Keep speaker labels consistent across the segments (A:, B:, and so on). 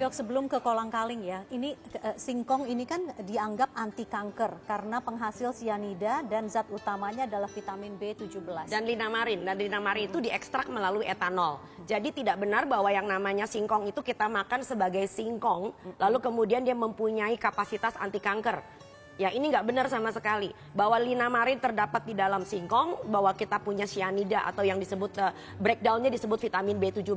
A: Dok, sebelum ke kolang-kaling ya, ini singkong ini kan dianggap anti kanker karena penghasil sianida dan zat utamanya adalah vitamin B17.
B: Dan linamarin itu diekstrak melalui etanol. Jadi tidak benar bahwa yang namanya singkong itu kita makan sebagai singkong, lalu kemudian dia mempunyai kapasitas anti kanker. Ya, ini nggak benar sama sekali. Bahwa linamarin terdapat di dalam singkong, bahwa kita punya cyanida atau yang disebut breakdownnya disebut vitamin B17,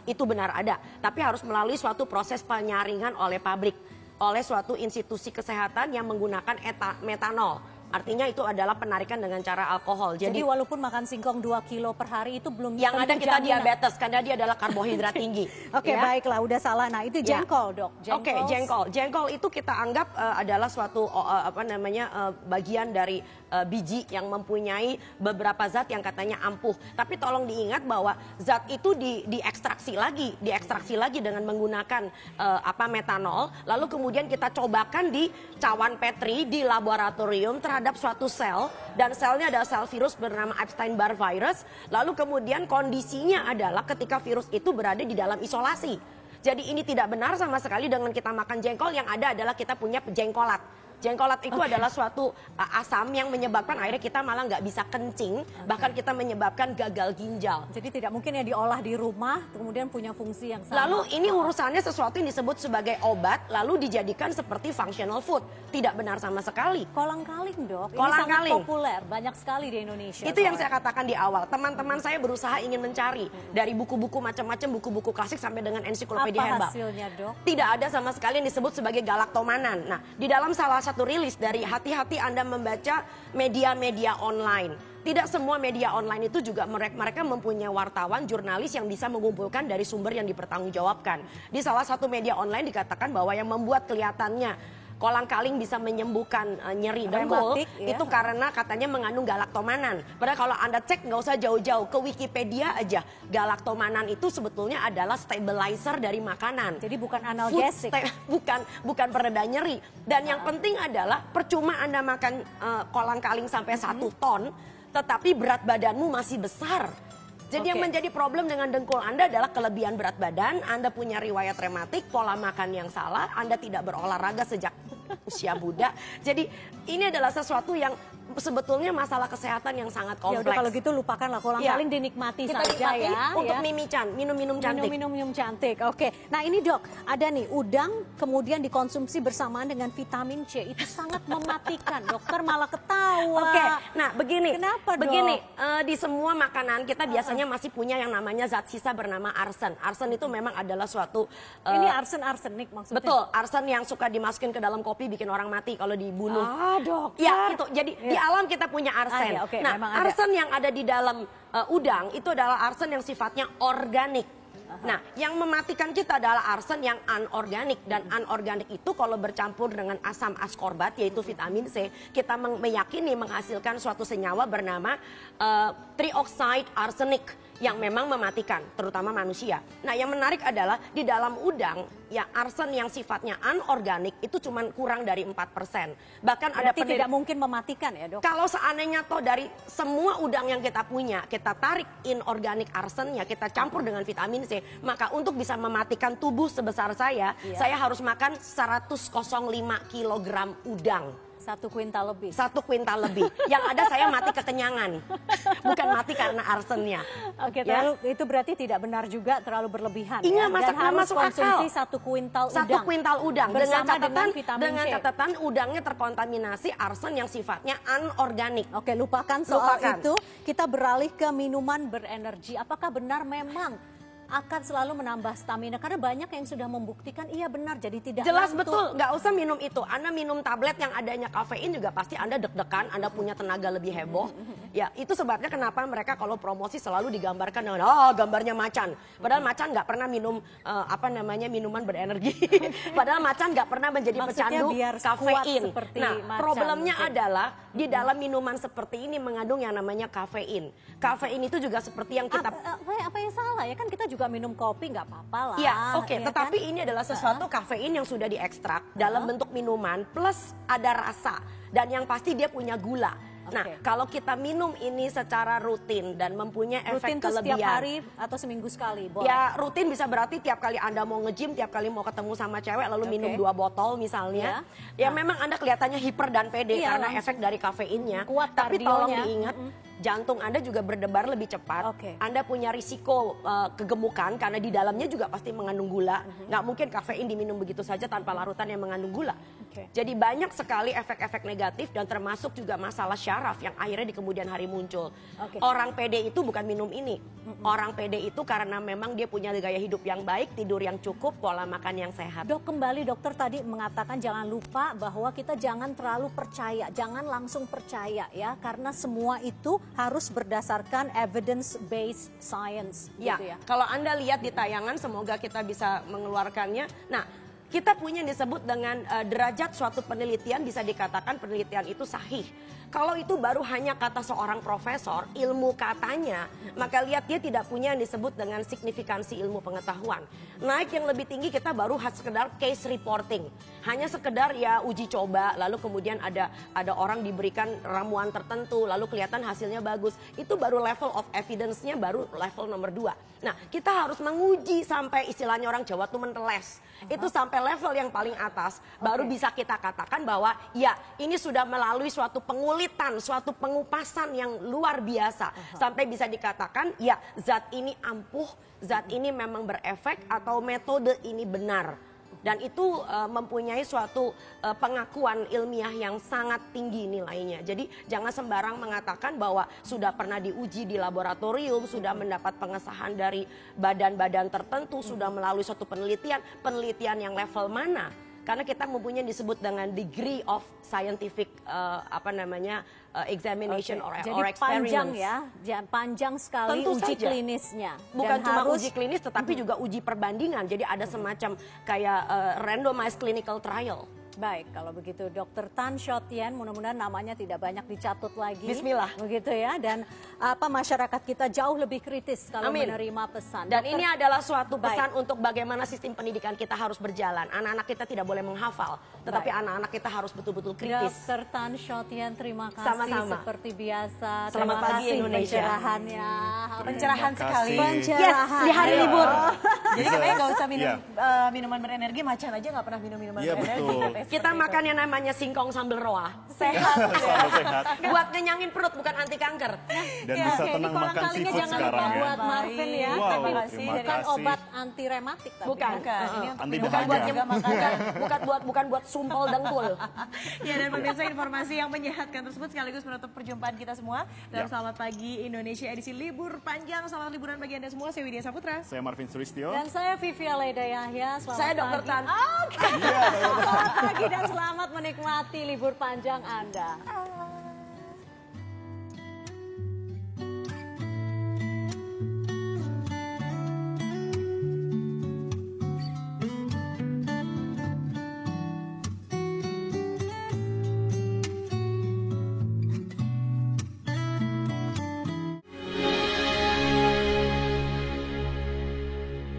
B: itu benar ada. Tapi harus melalui suatu proses penyaringan oleh pabrik, oleh suatu institusi kesehatan yang menggunakan metanol. Artinya itu adalah penarikan dengan cara alkohol.
A: Jadi walaupun makan singkong 2 kilo per hari itu belum
B: yang ada kita diabetes karena dia adalah karbohidrat tinggi.
A: Oke, baiklah, udah salah. Nah, itu jengkol, Dok.
B: Oke, jengkol. Jengkol itu kita anggap adalah suatu bagian dari biji yang mempunyai beberapa zat yang katanya ampuh. Tapi tolong diingat bahwa zat itu diekstraksi lagi dengan menggunakan metanol. Lalu kemudian kita cobakan di cawan Petri di laboratorium terhadap suatu sel, dan selnya adalah sel virus bernama Epstein-Barr virus. Lalu kemudian kondisinya adalah ketika virus itu berada di dalam isolasi. Jadi ini tidak benar sama sekali dengan kita makan jengkol. Yang ada adalah kita punya jengkolat. Jengkolat itu adalah suatu asam yang menyebabkan akhirnya kita malah nggak bisa kencing, bahkan kita menyebabkan gagal ginjal.
A: Jadi tidak mungkin ya diolah di rumah, kemudian punya fungsi yang sama.
B: Lalu ini urusannya sesuatu yang disebut sebagai obat, lalu dijadikan seperti functional food. Tidak benar sama sekali.
A: Kolang-kaling, Dok. Ini
B: Kolang-kaling
A: sangat populer, banyak sekali di Indonesia.
B: Itu yang saya katakan di awal. Teman-teman saya berusaha ingin mencari dari buku-buku macam-macam, buku-buku klasik sampai dengan ensiklopedia herbal.
A: Apa hasilnya, Dok?
B: Tidak ada sama sekali yang disebut sebagai galaktomanan. Nah, di dalam salah satu rilis dari hati-hati Anda membaca media-media online. Tidak semua media online itu juga mereka mempunyai wartawan, jurnalis yang bisa mengumpulkan dari sumber yang dipertanggungjawabkan. Di salah satu media online dikatakan bahwa yang membuat kelihatannya kolang-kaling bisa menyembuhkan nyeri dengkul itu karena katanya mengandung galaktomanan. Padahal kalau Anda cek nggak usah jauh-jauh ke Wikipedia aja, galaktomanan itu sebetulnya adalah stabilizer dari makanan.
A: Jadi bukan analgesik,
B: bukan pereda nyeri. Dan yang penting adalah percuma Anda makan kolang-kaling sampai 1 ton, tetapi berat badanmu masih besar. Jadi yang menjadi problem dengan dengkul Anda adalah kelebihan berat badan, Anda punya riwayat rematik, pola makan yang salah, Anda tidak berolahraga sejak usia muda. Jadi ini adalah sesuatu yang sebetulnya masalah kesehatan yang sangat kompleks.
A: Ya udah, kalau gitu lupakanlah kolang-kaling, dinikmati
B: kita
A: saja
B: nikmati
A: ya.
B: Untuk mimican, minum-minum cantik.
A: Minum-minum cantik. Oke. Nah, ini Dok, ada nih udang kemudian dikonsumsi bersamaan dengan vitamin C. Itu sangat mematikan. Dokter malah ketawa.
B: Oke. Nah, begini.
A: Kenapa, Dok?
B: Begini, di semua makanan kita biasanya masih punya yang namanya zat sisa bernama arsen. Arsen itu memang adalah suatu
A: ini arsenik maksudnya.
B: Betul, arsen yang suka dimasukin ke dalam kopi bikin orang mati kalau dibunuh.
A: Dok.
B: Ya, itu. Jadi di alam kita punya arsen. Nah, arsen yang ada di dalam udang itu adalah arsen yang sifatnya organik. Nah, yang mematikan kita adalah arsen yang anorganik. Dan anorganik itu kalau bercampur dengan asam askorbat, yaitu vitamin C, kita meyakini menghasilkan suatu senyawa bernama trioxide arsenic yang memang mematikan, terutama manusia. Nah, yang menarik adalah di dalam udang, ya arsen yang sifatnya anorganik itu cuma kurang dari 4%. Bahkan
A: berarti tidak mungkin mematikan ya, Dok?
B: Kalau seandainya toh dari semua udang yang kita punya, kita tarik inorganik arsennya, kita campur dengan vitamin C, maka untuk bisa mematikan tubuh sebesar saya harus makan 105 kilogram udang.
A: 1 kuintal lebih.
B: 1 kuintal lebih. Yang ada saya mati kekenyangan. Bukan mati karena arsennya.
A: Oke, itu berarti tidak benar juga, terlalu berlebihan.
B: Iya,
A: Dan harus
B: masuk
A: konsumsi
B: akal.
A: 1 kuintal udang.
B: 1 kuintal udang. Dengan catatan udangnya terkontaminasi arsen yang sifatnya anorganik.
A: Oke, lupakan soal itu. Kita beralih ke minuman berenergi. Apakah benar memang akan selalu menambah stamina? Karena banyak yang sudah membuktikan iya benar, jadi tidak
B: jelas
A: ngantuk.
B: Betul, nggak usah minum itu. Anda minum tablet yang adanya kafein juga pasti Anda deg-degan, Anda punya tenaga lebih heboh. Ya, itu sebabnya kenapa mereka kalau promosi selalu digambarkan dengan gambarnya macan. Padahal macan nggak pernah minum minuman berenergi. Padahal macan nggak pernah menjadi pecandu kafein. Nah, problemnya adalah di dalam minuman seperti ini mengandung yang namanya kafein. Kafein itu juga seperti yang kita
A: apa yang salah ya, kan kita juga minum kopi, nggak apa-apa lah.
B: Ya, oke. Tetapi kan? Ini adalah sesuatu kafein yang sudah diekstrak dalam bentuk minuman plus ada rasa dan yang pasti dia punya gula. Nah, kalau kita minum ini secara rutin dan mempunyai efek
A: Rutin tuh
B: kelebihan.
A: setiap hari atau seminggu sekali? Boleh?
B: Ya rutin bisa berarti tiap kali Anda mau nge-gym, tiap kali mau ketemu sama cewek lalu minum 2 botol misalnya. Ya memang Anda kelihatannya hiper dan pede karena efek dari kafeinnya.
A: Kuat
B: Tapi tolong
A: kardionya.
B: diingat, jantung Anda juga berdebar lebih cepat. Anda punya risiko kegemukan karena di dalamnya juga pasti mengandung gula. Nggak mungkin kafein diminum begitu saja tanpa larutan yang mengandung gula. Jadi banyak sekali efek-efek negatif dan termasuk juga masalah syaraf yang akhirnya di kemudian hari muncul. Orang pede itu bukan minum ini. Orang pede itu karena memang dia punya gaya hidup yang baik, tidur yang cukup, pola makan yang sehat.
A: Dok, kembali dokter tadi mengatakan jangan lupa bahwa kita jangan terlalu percaya, jangan langsung percaya ya, karena semua itu harus berdasarkan evidence based science.
B: Ya,
A: gitu ya.
B: kalau Anda lihat di tayangan, semoga kita bisa mengeluarkannya. Nah, kita punya yang disebut dengan derajat suatu penelitian, bisa dikatakan penelitian itu sahih. Kalau itu baru hanya kata seorang profesor, ilmu katanya, maka lihat dia tidak punya yang disebut dengan signifikansi ilmu pengetahuan. Naik yang lebih tinggi kita baru sekedar case reporting. Hanya sekedar ya uji coba, lalu kemudian ada orang diberikan ramuan tertentu, lalu kelihatan hasilnya bagus. Itu baru level of evidence-nya baru level nomor 2. Nah, kita harus menguji sampai istilahnya orang Jawa tuh menteles. Itu sampai level yang paling atas, baru bisa kita katakan bahwa ya ini sudah melalui suatu pengulitan, suatu pengupasan yang luar biasa. Sampai bisa dikatakan ya zat ini ampuh, zat ini memang berefek atau metode ini benar. Dan itu mempunyai suatu pengakuan ilmiah yang sangat tinggi nilainya. Jadi jangan sembarang mengatakan bahwa sudah pernah diuji di laboratorium, sudah mendapat pengesahan dari badan-badan tertentu, sudah melalui suatu penelitian yang level mana. Karena kita mempunyai disebut dengan degree of scientific examination or experiments.
A: Panjang ya, panjang sekali
B: Tentu
A: uji
B: saja.
A: klinisnya.
B: Bukan
A: Dan
B: cuma
A: harus,
B: uji klinis tetapi juga uji perbandingan. Jadi ada semacam kayak randomized clinical trial.
A: Baik, kalau begitu Dr. Tan Shotian, mudah-mudahan namanya tidak banyak dicatut lagi.
B: Bismillah.
A: Begitu ya, dan masyarakat kita jauh lebih kritis kalau menerima pesan.
B: Dan ini adalah suatu pesan untuk bagaimana sistem pendidikan kita harus berjalan. Anak-anak kita tidak boleh menghafal, tetapi anak-anak kita harus betul-betul kritis.
A: Dr. Tan Shotian, terima kasih.
B: Sama-sama.
A: Seperti biasa.
B: Selamat
A: Terima
B: pagi
A: kasih
B: Indonesia.
A: Pencerahannya.
C: Pencerahan sekali.
A: Pencerahan.
B: Yes, di hari libur.
C: Jadi katanya nggak usah minum minuman berenergi, macan aja nggak pernah minum minuman berenergi.
D: Betul.
B: Kita makan yang namanya singkong sambal roa.
C: Sehat.
D: Sambal sehat.
B: Buat ngenyangin perut, bukan anti kanker.
D: Dan bisa tenang makan seafood
A: jangan
D: sekarang
A: lupa
D: ya.
A: buat Marvin ya.
D: Wow,
A: Tapi
D: terima
A: bukan
D: kasih.
A: obat anti rematik tapi.
B: Bukan.
C: Ini untuk
D: Anti
C: minuman
D: dahaga.
C: juga makanan.
B: bukan buat sumpel dengkul.
C: Ya, dan pemirsa, informasi yang menyehatkan tersebut sekaligus menutup perjumpaan kita semua. Dan selamat pagi Indonesia edisi libur panjang. Selamat liburan bagi Anda semua. Saya Widya Saputra.
D: Saya Marvin Sulistyo.
A: Dan saya Vivi Aleda Yahya. Selamat
B: Saya Dr.
A: pagi.
B: Tan.
A: Selamat pagi dan selamat menikmati libur panjang Anda.